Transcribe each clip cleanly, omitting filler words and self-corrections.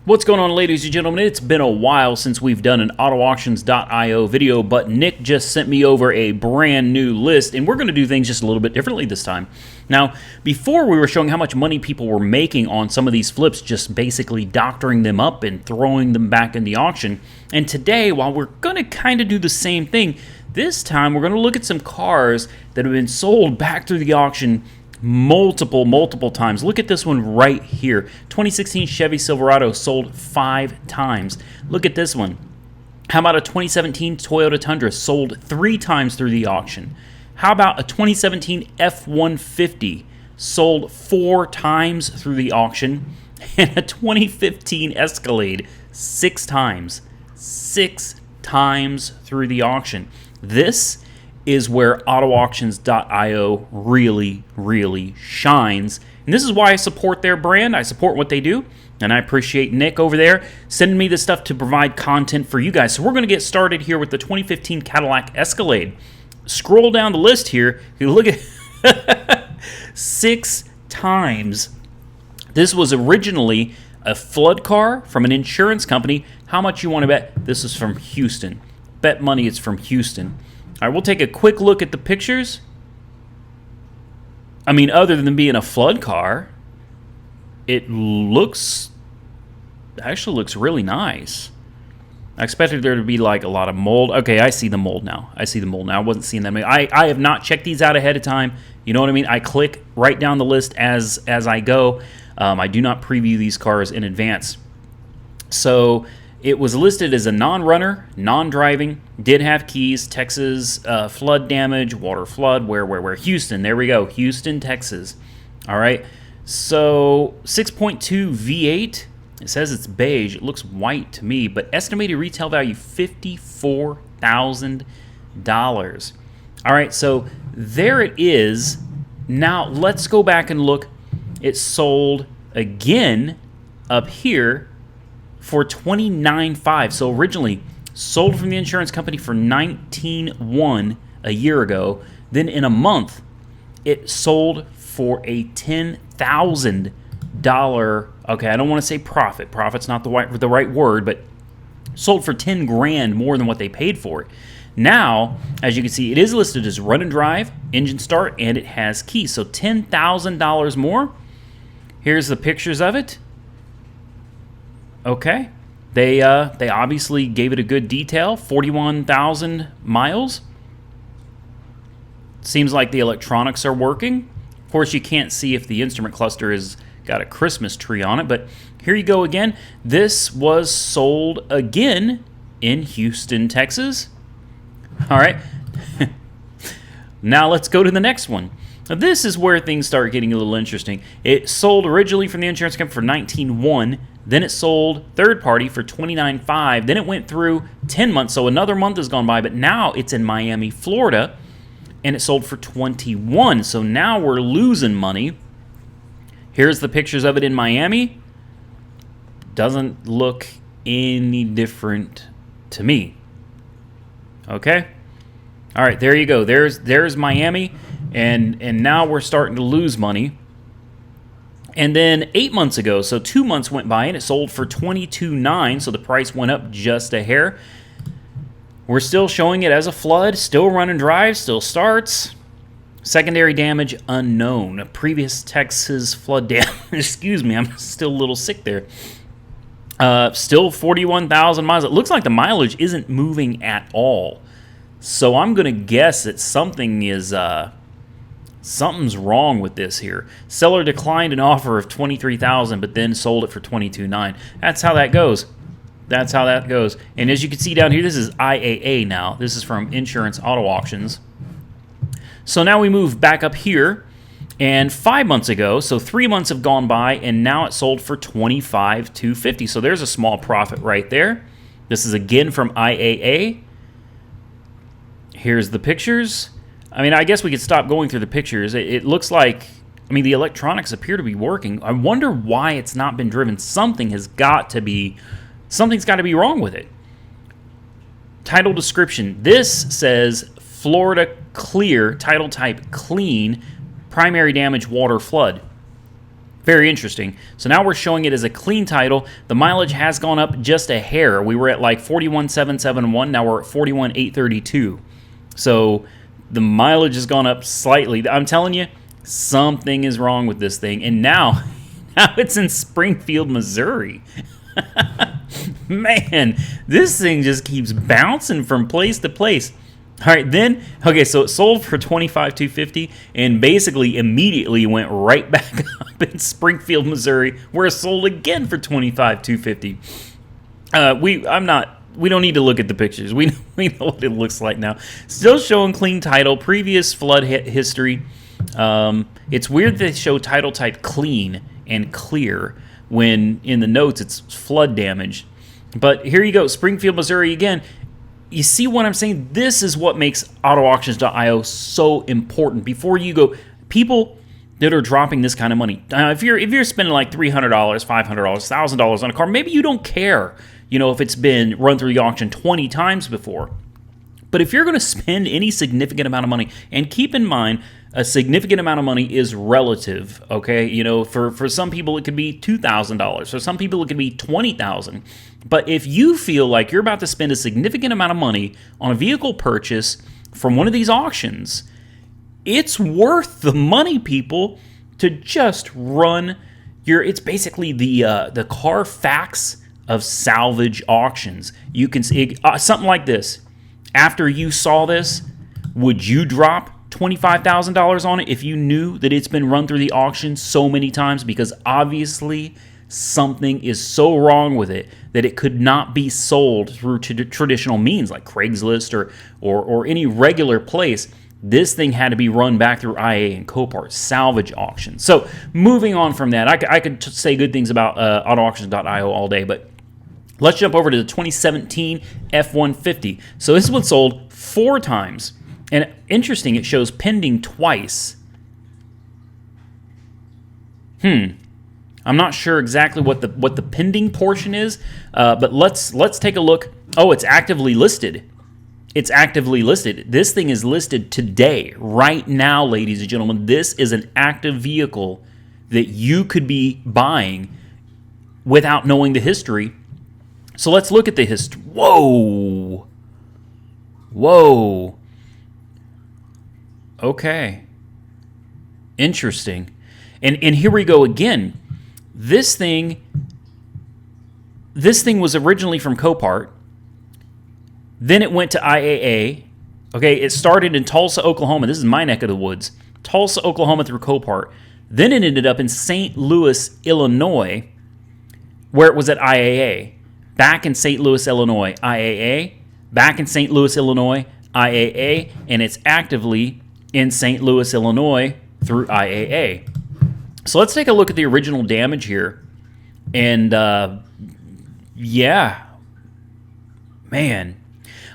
What's going on, ladies and gentlemen? It's been a while since we've done an autoauctions.io video, but Nick just sent me over a brand new list, and we're going to do things just a little bit differently this time. Now, before we were showing how much money people were making on some of these flips, just basically doctoring them up and throwing them back in the auction. And today, while we're going to kind of do the same thing, this time we're going to look at some cars that have been sold back through the auction multiple times. Look at this one right here. 2016 Chevy Silverado sold 5 times. Look at this one. How about a 2017 Toyota Tundra sold 3 times through the auction? How about a 2017 F-150 sold 4 times through the auction? And a 2015 Escalade 6 times. 6 times through the auction. This is where autoauctions.io really shines. And this is why I support their brand. I support what they do. And I appreciate Nick over there sending me this stuff to provide content for you guys. So we're going to get started here with the 2015 Cadillac Escalade. Scroll down the list here. You look at 6 times. This was originally a flood car from an insurance company. How much you want to bet? This is from Houston. Bet money it's from Houston. All right, we'll take a quick look at the pictures. I mean, other than being a flood car, it actually looks really nice. I expected there to be like a lot of mold. Okay, I see the mold now. I wasn't seeing that. I have not checked these out ahead of time. You know what I mean? I click right down the list as I go. I do not preview these cars in advance. So it was listed as a non-runner, non-driving, did have keys, Texas flood damage, water flood, where? Houston, there we go, Houston, Texas. All right, so 6.2 V8, it says it's beige, it looks white to me, but estimated retail value $54,000. All right, so there it is. Now let's go back and look. It sold again up here for $29,500. So originally sold from the insurance company for $19,100 a year ago. Then in a month, it sold for a $10,000. Okay, I don't want to say profit. Profit's not the right word, but sold for $10,000 more than what they paid for it. Now, as you can see, it is listed as run and drive, engine start, and it has keys. So $10,000 more. Here's the pictures of it. Okay, they obviously gave it a good detail. 41,000 miles. Seems like the electronics are working. Of course, you can't see if the instrument cluster has got a Christmas tree on it, but here you go again. This was sold again in Houston, Texas. All right, now let's go to the next one. Now this is where things start getting a little interesting. It sold originally from the insurance company for $19,100. Then it sold third party for $29,500. Then it went through 10 months, so another month has gone by, but now it's in Miami, Florida, and it sold for $21,000. So now we're losing money. Here's the pictures of it in Miami. Doesn't look any different to me. Okay? All right, there you go. There's Miami, and now we're starting to lose money. And then 8 months ago, so 2 months went by, and it sold for $22,900, so the price went up just a hair. We're still showing it as a flood, still run and drive, still starts. Secondary damage unknown. A previous Texas flood damage. Excuse me, I'm still a little sick there. Still 41,000 miles. It looks like the mileage isn't moving at all. So I'm going to guess that something's wrong with this here. Seller declined an offer of $23,000, but then sold it for $22,900. That's how that goes. That's how that goes. And as you can see down here, this is IAAI now. This is from Insurance Auto Auctions. So now we move back up here, and 5 months ago, so 3 months have gone by, and now it sold for $25,250. So there's a small profit right there. This is again from IAAI. Here's the pictures. I mean, I guess we could stop going through the pictures. It looks like, I mean, the electronics appear to be working. I wonder why it's not been driven. Something's got to be wrong with it. Title description. This says Florida clear, title type clean, primary damage water flood. Very interesting. So now we're showing it as a clean title. The mileage has gone up just a hair. We were at like 41,771. Now we're at 41,832. So the mileage has gone up slightly. I'm telling you, something is wrong with this thing. And now it's in Springfield, Missouri. Man, this thing just keeps bouncing from place to place. All right, then, okay, so it sold for $25,250 and basically immediately went right back up in Springfield, Missouri, where it sold again for $25,250. We don't need to look at the pictures. We know what it looks like now. Still showing clean title, previous flood history. It's weird they show title type clean and clear when in the notes it's flood damage. But here you go, Springfield, Missouri again. You see what I'm saying? This is what makes AutoAuctions.io so important. Before you go, people that are dropping this kind of money. If you're spending like $300, $500, $1,000 on a car, maybe you don't care, if it's been run through the auction 20 times before. But if you're going to spend any significant amount of money, and keep in mind, a significant amount of money is relative, okay? For some people it could be $2,000. For some people it could be $20,000. But if you feel like you're about to spend a significant amount of money on a vehicle purchase from one of these auctions, it's worth the money, people, to just run it's basically the Carfax of salvage auctions. You can see something like this. After you saw this, would you drop $25,000 on it if you knew that it's been run through the auction so many times? Because obviously something is so wrong with it that it could not be sold through traditional means like Craigslist or any regular place. This thing had to be run back through IAAI and Copart salvage auctions. So moving on from that, I could say good things about AutoAuctions.io all day, but let's jump over to the 2017 F-150. So this one sold 4 times. And interesting, it shows pending twice. I'm not sure exactly what the pending portion is, but let's take a look. Oh, it's actively listed. It's actively listed. This thing is listed today, right now, ladies and gentlemen. This is an active vehicle that you could be buying without knowing the history. So let's look at the history. Whoa. Okay. Interesting. And here we go again. This thing was originally from Copart. Then it went to IAAI. Okay, it started in Tulsa, Oklahoma. This is my neck of the woods. Tulsa, Oklahoma through Copart. Then it ended up in St. Louis, Illinois, where it was at IAAI. Back in St. Louis, Illinois, IAAI. Back in St. Louis, Illinois, IAAI. And it's actively in St. Louis, Illinois through IAAI. So let's take a look at the original damage here. And yeah, man.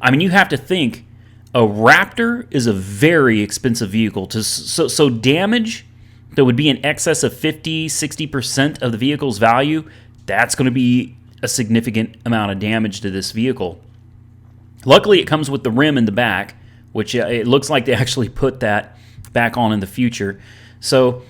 I mean, you have to think, a Raptor is a very expensive vehicle. So damage that would be in excess of 50-60% of the vehicle's value, that's going to be a significant amount of damage to this vehicle. Luckily, it comes with the rim in the back, which it looks like they actually put that back on in the future. So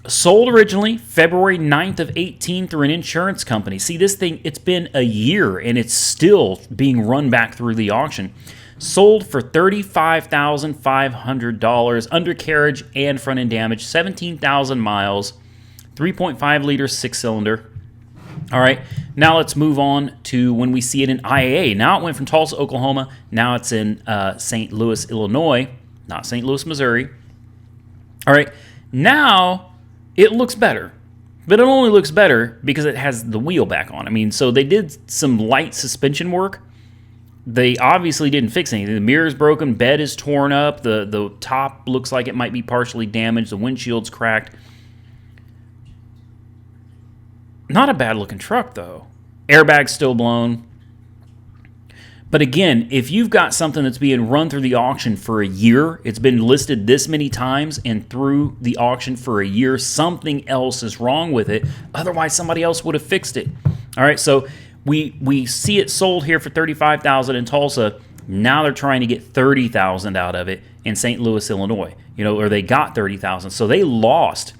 sold originally February 9th of 18 through an insurance company. See, this thing, it's been a year and it's still being run back through the auction. Sold for $35,500, undercarriage and front end damage, 17,000 miles, 3.5 liter 6-cylinder. All right, now let's move on to when we see it in IAAI. Now it went from Tulsa, Oklahoma. Now it's in St. Louis, Illinois, not St. Louis, Missouri. All right, now it looks better, but it only looks better because it has the wheel back on. I mean, so they did some light suspension work. They obviously didn't fix anything. The mirror's broken, bed is torn up, the top looks like it might be partially damaged, the windshield's cracked. Not a bad looking truck though. Airbag's still blown. But again, if you've got something that's being run through the auction for a year, it's been listed this many times and through the auction for a year, something else is wrong with it. Otherwise, somebody else would have fixed it. All right, so we see it sold here for $35,000 in Tulsa. Now they're trying to get $30,000 out of it in St. Louis, Illinois. Or they got $30,000. So they lost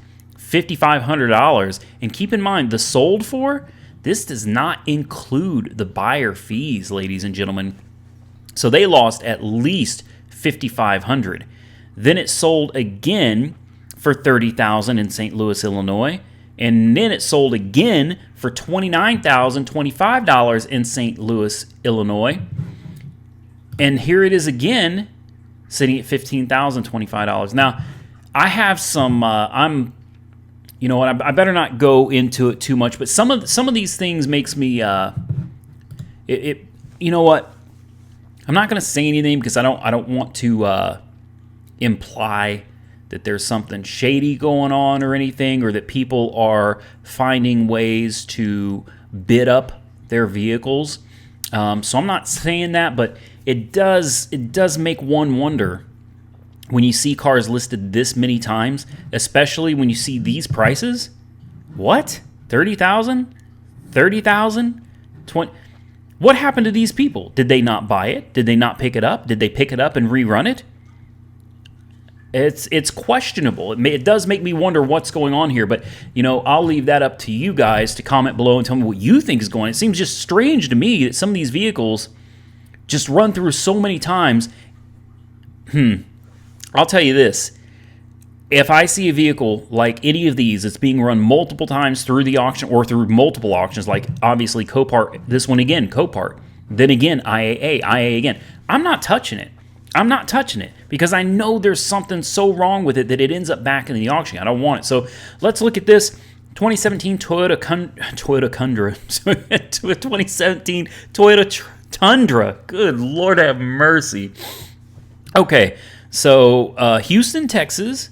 $5,500. And keep in mind, the sold for, this does not include the buyer fees, ladies and gentlemen. So they lost at least $5,500. Then it sold again for $30,000 in St. Louis, Illinois. And then it sold again for $29,025 in St. Louis, Illinois. And here it is again, sitting at $15,025. Now, I have some. You know what? I better not go into it too much. But some of these things makes me. You know what? I'm not going to say anything because I don't want to imply that there's something shady going on or anything, or that people are finding ways to bid up their vehicles. So I'm not saying that, but it does make one wonder when you see cars listed this many times, especially when you see these prices. What? 30,000? 30,000? 20? What happened to these people? Did they not buy it? Did they not pick it up? Did they pick it up and rerun it? It's questionable. It does make me wonder what's going on here, but you know, I'll leave that up to you guys to comment below and tell me what you think is going on. It seems just strange to me that some of these vehicles just run through so many times. I'll tell you this. If I see a vehicle like any of these that's being run multiple times through the auction or through multiple auctions, like obviously Copart, this one again, Copart, then again, IAAI again, I'm not touching it. I'm not touching it because I know there's something so wrong with it that it ends up back in the auction. I don't want it. So let's look at this 2017 Toyota Tundra. 2017 Toyota Tundra. Good Lord have mercy. Okay, so Houston, Texas,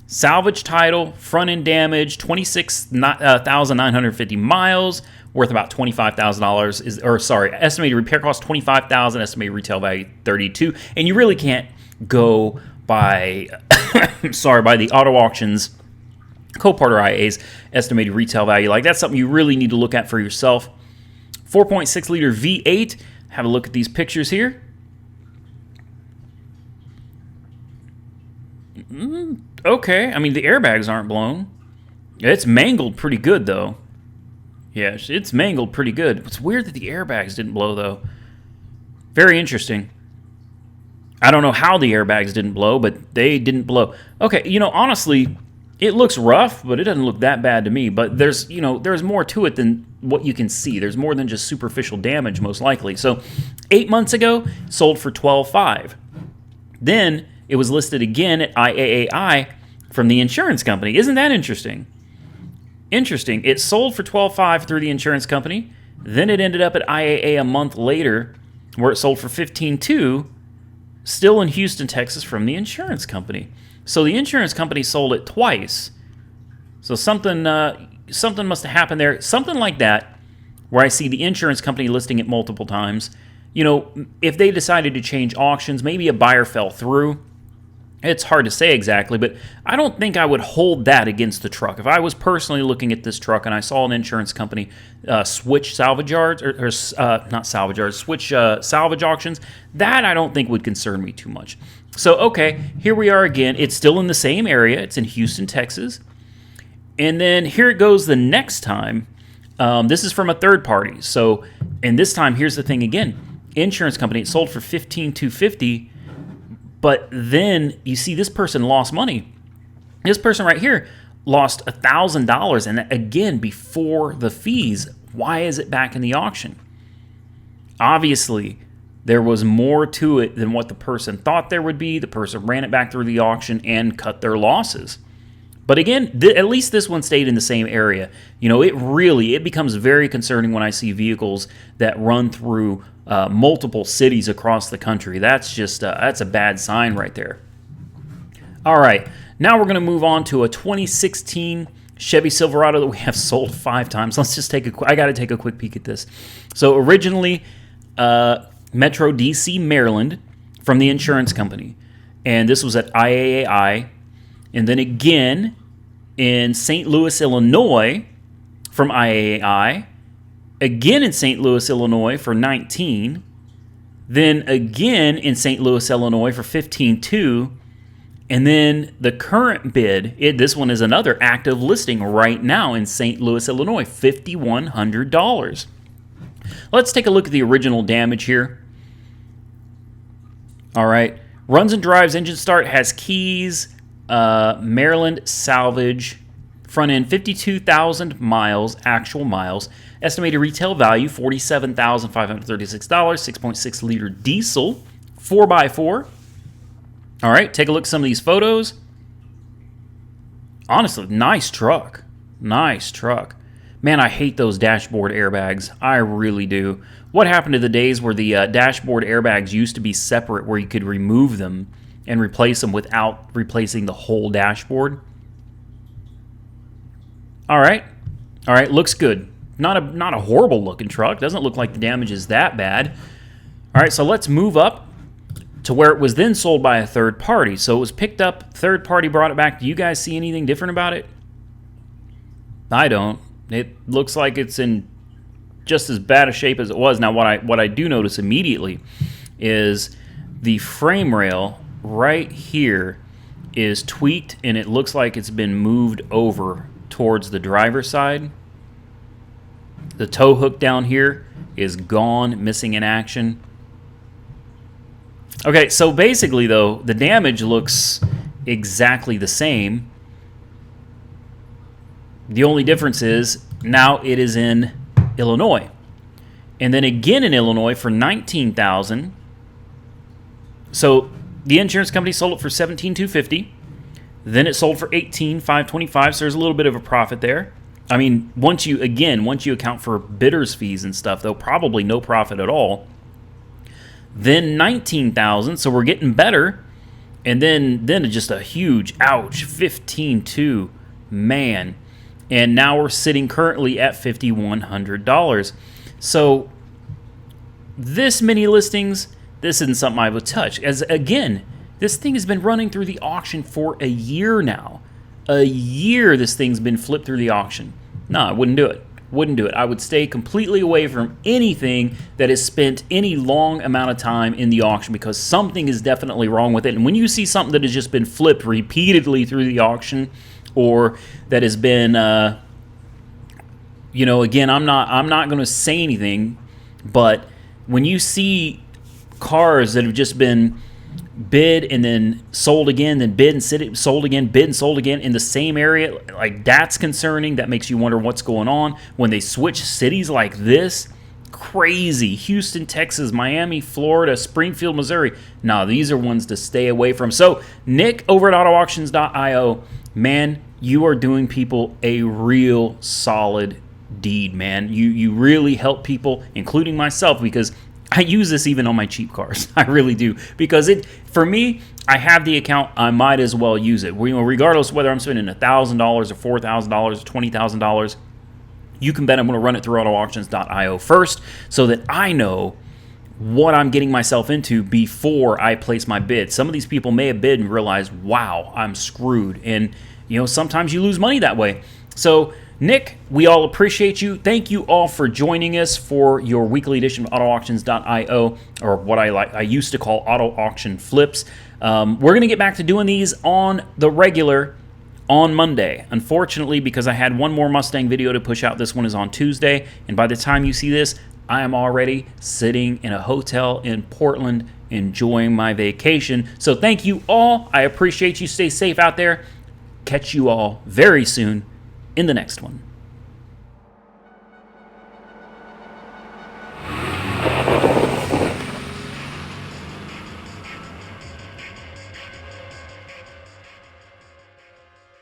salvage title, front end damage, 26,950 miles, worth about $25,000. Estimated repair cost $25,000, estimated retail value $32,000, and you really can't go by by the auto auctions, Copart or IAA's estimated retail value. Like, that's something you really need to look at for yourself. 4.6 liter V8. Have a look at these pictures here. Okay, I mean, the airbags aren't blown. It's mangled pretty good, though. Yeah, it's mangled pretty good. It's weird that the airbags didn't blow, though. Very interesting. I don't know how the airbags didn't blow, but they didn't blow. Okay, you know, honestly, it looks rough, but it doesn't look that bad to me. But there's more to it than what you can see. There's more than just superficial damage, most likely. So 8 months ago, sold for $12,500. Then it was listed again at IAAI from the insurance company. Isn't that interesting? Interesting. It sold for $12,500 through the insurance company. Then it ended up at IAA a month later, where it sold for $15,200, still in Houston, Texas, from the insurance company. So the insurance company sold it twice. So something must have happened there. Something like that, where I see the insurance company listing it multiple times. You know, if they decided to change auctions, maybe a buyer fell through. It's hard to say exactly, but I don't think I would hold that against the truck. If I was personally looking at this truck and I saw an insurance company switch salvage yards, switch salvage auctions, that I don't think would concern me too much. So, okay, here we are again. It's still in the same area. It's in Houston, Texas. And then here it goes the next time. This is from a third party. So, and this time, here's the thing again. Insurance company, it sold for $15,250. But then you see this person lost money. This person right here lost $1,000, and again, before the fees. Why is it back in the auction? Obviously, there was more to it than what the person thought there would be. The person ran it back through the auction and cut their losses. But again, at least this one stayed in the same area. You know, it becomes very concerning when I see vehicles that run through multiple cities across the country. That's just that's a bad sign right there. All right, now we're going to move on to a 2016 Chevy Silverado that we have sold 5 times. Let's just I got to take a quick peek at this. So originally, Metro DC, Maryland, from the insurance company, and this was at IAAI. And then again in St. Louis, Illinois from IAAI. Again in St. Louis, Illinois for $19,000. Then again in St. Louis, Illinois for $15,200. And then the current bid, this one is another active listing right now in St. Louis, Illinois, $5,100. Let's take a look at the original damage here. All right. Runs and drives, engine start, has keys, Maryland salvage, front end 52,000 miles, actual miles. Estimated retail value $47,536, 6.6 liter diesel, 4x4. All right, take a look at some of these photos. Honestly, nice truck. Nice truck. Man, I hate those dashboard airbags. I really do. What happened to the days where the dashboard airbags used to be separate, where you could remove them and replace them without replacing the whole dashboard? All right, looks good. Not a horrible looking truck. Doesn't look like the damage is that bad. All right, so let's move up to where it was then sold by a third party. So it was picked up, third party brought it back. Do you guys see anything different about it? I don't. It looks like it's in just as bad a shape as it was. Now, what I do notice immediately is the frame rail right here is tweaked, and it looks like it's been moved over towards the driver's side. The tow hook down here is gone, missing in action. Okay, so basically, though, the damage looks exactly the same. The only difference is now it is in Illinois. And then again in Illinois for $19,000. So the insurance company sold it for $17,250. Then it sold for $18,525, so there's a little bit of a profit there. I mean, once you account for bidders' fees and stuff, though, probably no profit at all. Then $19,000, so we're getting better. And then just a huge, ouch, $15,200, man. And now we're sitting currently at $5,100. So this many listings, this isn't something I would touch. As again, this thing has been running through the auction for a year now. A year this thing's been flipped through the auction. No, I wouldn't do it. Wouldn't do it. I would stay completely away from anything that has spent any long amount of time in the auction, because something is definitely wrong with it. And when you see something that has just been flipped repeatedly through the auction, or that has been, again, I'm not going to say anything, but when you see cars that have just been bid and then sold again, then bid and sold again, bid and sold again in the same area, like, that's concerning. That makes you wonder what's going on. When they switch cities like this, crazy. Houston, Texas, Miami, Florida, Springfield, Missouri. No, these are ones to stay away from. So Nick over at autoauctions.io, man, you are doing people a real solid deed, man. You really help people, including myself, because I use this even on my cheap cars. I really do. Because for me, I have the account. I might as well use it. Regardless of whether I'm spending $1,000 or $4,000 or $20,000, you can bet I'm going to run it through autoauctions.io first, so that I know what I'm getting myself into before I place my bid. Some of these people may have bid and realized, wow, I'm screwed. And sometimes you lose money that way. So Nick, we all appreciate you. Thank you all for joining us for your weekly edition of autoauctions.io, or what I used to call Auto Auction Flips. We're going to get back to doing these on the regular on Monday. Unfortunately, because I had one more Mustang video to push out, this one is on Tuesday. And by the time you see this, I am already sitting in a hotel in Portland enjoying my vacation. So thank you all. I appreciate you. Stay safe out there. Catch you all very soon in the next one.